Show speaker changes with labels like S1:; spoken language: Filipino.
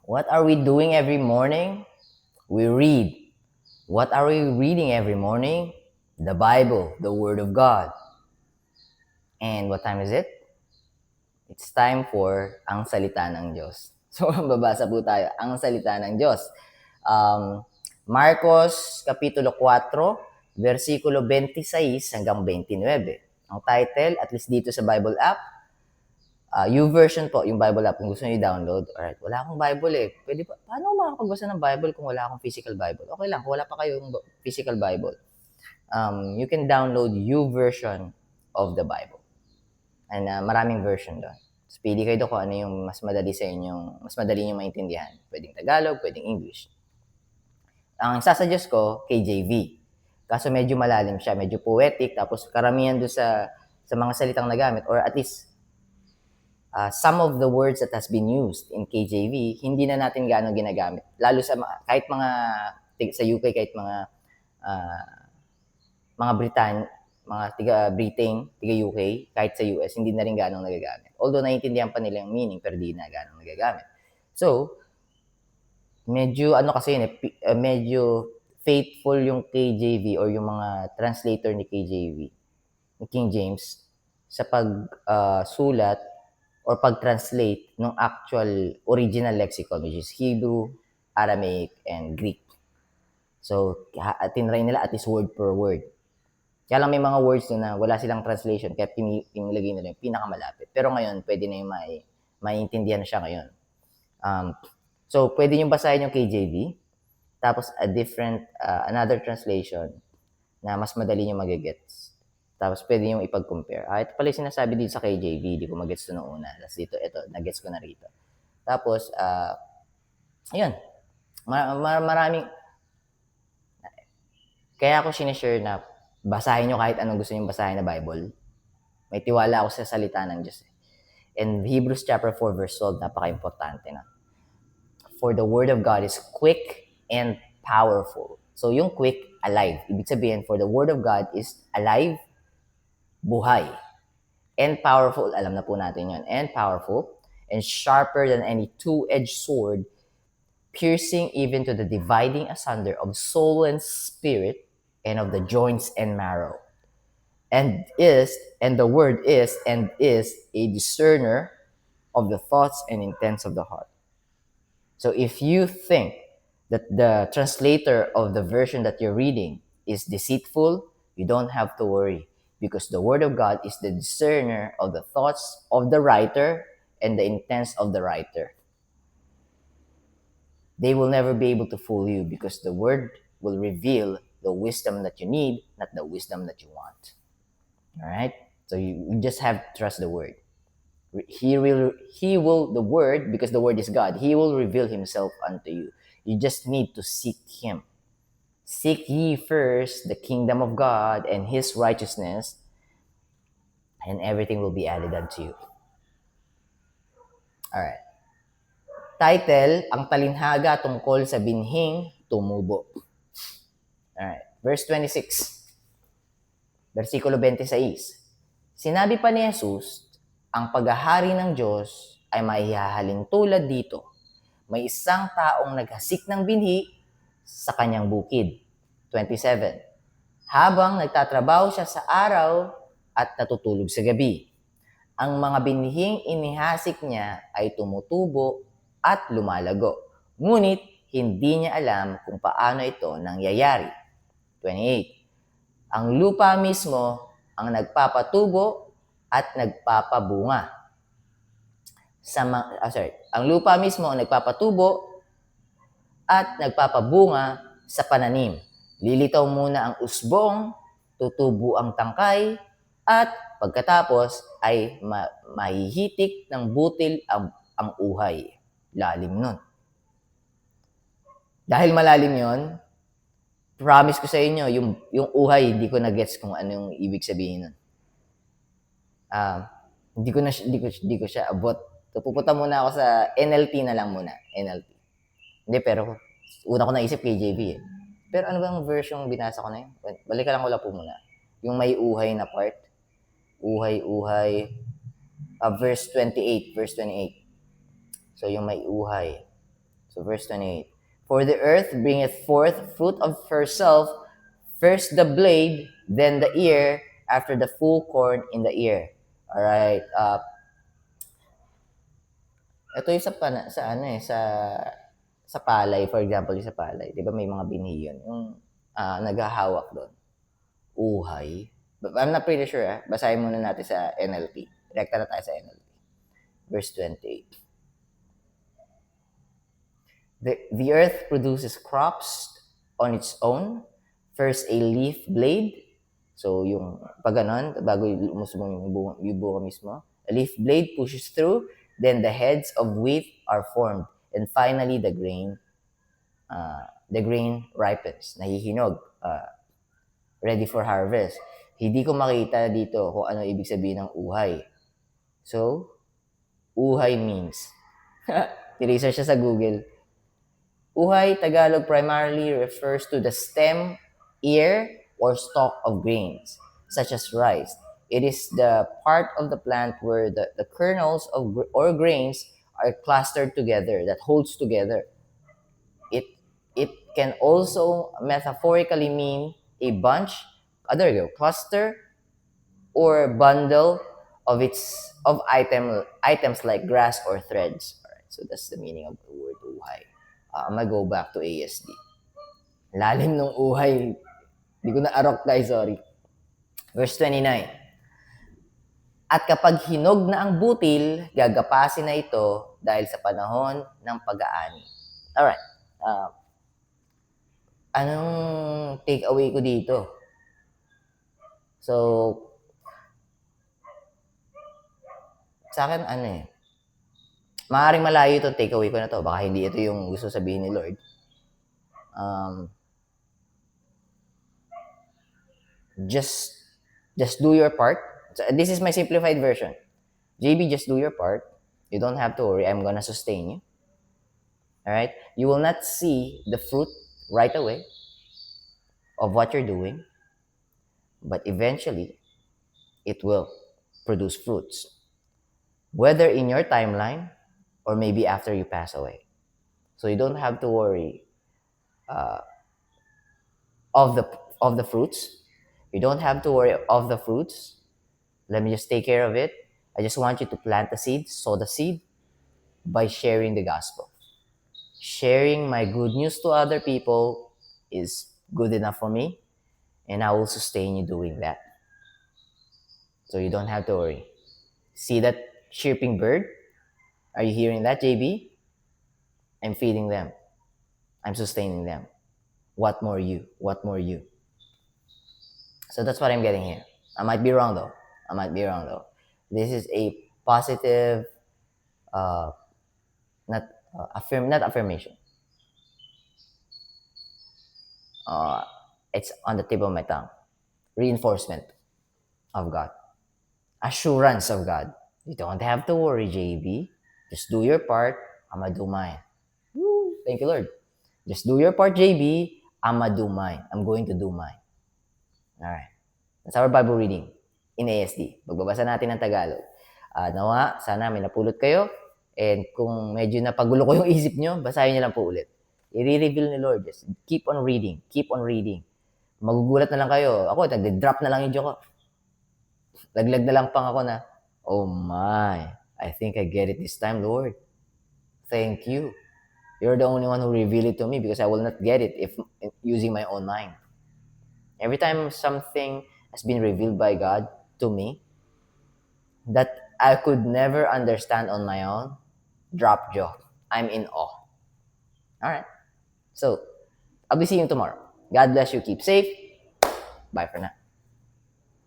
S1: What are we doing every morning? We read. What are we reading every morning? The Bible, the Word of God. And what time is it? It's time for ang salita ng Diyos. So, babasa po tayo, ang salita ng Diyos. Marcos, Kapitulo 4, versikulo 26 hanggang 29. Ang title, at least dito sa Bible app, YouVersion po, yung Bible app, kung gusto niyo i-download. Alright, wala akong Bible eh. Pwede pa, paano makakapagbasa ng Bible kung wala akong physical Bible? Okay lang, kung wala pa kayong physical Bible. You can download YouVersion of the Bible. And maraming version doon. So, pili kayo doon kung ano yung mas madali sa inyong, mas madali nyo maintindihan. Pwedeng Tagalog, pwedeng English. Ang sasuggest ko, KJV. Kaso medyo malalim siya, medyo poetic, tapos karamihan doon sa mga salitang nagamit, or at least some of the words that has been used in KJV, hindi na natin gaano ginagamit. Lalo sa kahit mga sa UK, kahit mga mga tiga-Britain, tiga-UK, kahit sa US, hindi na rin ganong nagagamit. Although naiintindihan pa nila yung meaning, pero di na ganong nagagamit. So, medyo medyo faithful yung KJV or yung mga translator ni KJV, ni King James, sa pagsulat or pag-translate ng actual original lexicon, which is Hebrew, Aramaic, and Greek. So, tinry nila at least word per word. Kaya lang may mga words na wala silang translation, kaya pinilagay nila yung pinakamalapit. Pero ngayon, pwede na yung maiintindihan na siya ngayon. So, pwede nyo basahin yung KJV, tapos another translation na mas madali nyo magigets. Tapos pwede nyo ipag-compare. Ito pala yung sinasabi dito sa KJV, di ko magets ito noong una. Tapos dito, ito, nagets ko na rito. Tapos, ayun, maraming, kaya ako sinishare na basahin nyo kahit anong gusto nyo basahin na Bible. May tiwala ako sa salita ng Diyos. And Hebrews chapter 4 verse 12, napaka-importante na. For the word of God is quick and powerful. So yung quick, alive. Ibig sabihin, for the word of God is alive, buhay. And powerful, alam na po natin yun. And powerful, and sharper than any two-edged sword, piercing even to the dividing asunder of soul and spirit, and of the joints and marrow. And the word is a discerner of the thoughts and intents of the heart. So if you think that the translator of the version that you're reading is deceitful, you don't have to worry, because the word of God is the discerner of the thoughts of the writer and the intents of the writer. They will never be able to fool you, because the word will reveal the wisdom that you need, not the wisdom that you want. All right? So you just have to trust the word. He will, the word, because the word is God, he will reveal himself unto you. You just need to seek him. Seek ye first the kingdom of God and his righteousness, and everything will be added unto you. All right. Title, ang talinhaga tungkol sa binhing tumubo. Alright. Verse 26. Versikulo 26. Sinabi pa ni Jesus, ang paghahari ng Diyos ay maihahalin tulad dito. May isang taong naghasik ng binhi sa kanyang bukid. 27. Habang nagtatrabaho siya sa araw at natutulog sa gabi, ang mga binhing inihasik niya ay tumutubo at lumalago. Ngunit, hindi niya alam kung paano ito nangyayari. 28. Ang lupa mismo ang nagpapatubo at nagpapabunga. Ang lupa mismo ang nagpapatubo at nagpapabunga sa pananim. Lilitaw muna ang usbong, tutubo ang tangkay, at pagkatapos ay mahihitik ng butil ang uhay. Lalim nun. Dahil malalim yon, promise ko sa inyo, yung uhay, hindi ko na-gets kung ano yung ibig sabihin nun. Hindi ko siya abot. So, pupunta muna ako sa NLT na lang muna. NLT. Hindi, pero una ko naisip KJV eh. Pero ano bang version binasa ko na yun? Balikan lang ko lang po muna. Yung may uhay na part. Uhay. Verse 28. So, yung may uhay. So verse 28. For the earth bringeth forth fruit of herself, first the blade, then the ear, after the full corn in the ear. Alright. Ito yung sa palay, for example, yung sa palay. Di ba may mga binhi yun? Yung naghahawak doon. Uhay. But I'm not pretty sure. Basahin muna natin sa NLT. Direkta na tayo sa NLT. Verse 28. The earth produces crops on its own. First, a leaf blade. So, yung pag ganon, bago yung bunga mismo. A leaf blade pushes through. Then, the heads of wheat are formed. And finally, the grain ripens. Nahihinog. Ready for harvest. Hindi ko makita dito kung ano ibig sabihin ng uhay. So, uhay means, research siya sa Google. Uhay, Tagalog, primarily refers to the stem, ear, or stalk of grains, such as rice. It is the part of the plant where the kernels or grains are clustered together, that holds together. It can also metaphorically mean a bunch, there you go, cluster, or bundle of items like grass or threads. All right, so that's the meaning of the word uhay. I'm gonna go back to ASD. Lalim ng uhay. Hindi ko na-arok guys, sorry. Verse 29. At kapag hinog na ang butil, gagapasin na ito dahil sa panahon ng pag-aani. Alright. Anong take away ko dito? So, sa akin, maaaring malayo ito, take away ko na to. Baka hindi ito yung gusto sabihin ni Lord. Just do your part. So, this is my simplified version. JB, just do your part. You don't have to worry. I'm gonna sustain you. Alright? You will not see the fruit right away of what you're doing, but eventually, it will produce fruits. Whether in your timeline or maybe after you pass away. So you don't have to worry of the fruits. You don't have to worry of the fruits. Let me just take care of it. I just want you to plant the seed, sow the seed by sharing the gospel. Sharing my good news to other people is good enough for me, and I will sustain you doing that. So you don't have to worry. See that chirping bird? Are you hearing that, JB? I'm feeding them. I'm sustaining them. What more you? What more you? So that's what I'm getting here. I might be wrong though. This is a positive, not affirmation. It's on the tip of my tongue. Reinforcement of God. Assurance of God. You don't have to worry, JB. Just do your part. I'm gonna do mine. Woo! Thank you, Lord. Just do your part, JB. I'm gonna do mine. I'm going to do mine. Alright. That's our Bible reading in ASD. Magbabasa natin ng Tagalog. Nawa, sana may napulot kayo. And kung medyo napagulo ko yung isip nyo, basahin nyo lang po ulit. I-reveal ni Lord. Just keep on reading. Keep on reading. Magugulat na lang kayo. Ako, nag-drop na lang yung joke ko. Laglag na lang pang ako na, oh my, I think I get it this time, Lord. Thank you. You're the only one who revealed it to me because I will not get it if using my own mind. Every time something has been revealed by God to me that I could never understand on my own, drop jaw. I'm in awe. Alright. So, I'll be seeing you tomorrow. God bless you. Keep safe. Bye for now.